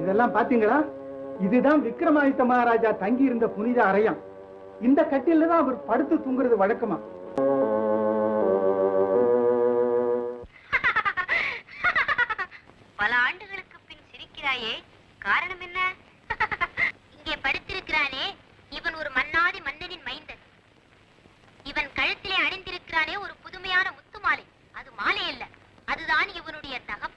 இதெல்லாம் பாத்தீங்களா? இதுதான் விக்ரமாதித்த மகாராஜா தங்கி இருந்த புனித அறையம். இந்த கட்டில தான் அவர் படுத்து தூங்குறது வழக்கமா. பல ஆண்டுகளுக்கு பின் சிரிக்கிறாயே, காரணம் என்ன? இங்கே படுத்திருக்கிறானே, இவன் ஒரு மன்னாதி மன்னனின் மைந்தன். இவன் கழுத்திலே அணிந்திருக்கிறானே ஒரு புதுமையான முத்து மாலை. அது மாலை அல்ல, அதுதான் இவனுடைய தகப்பன்.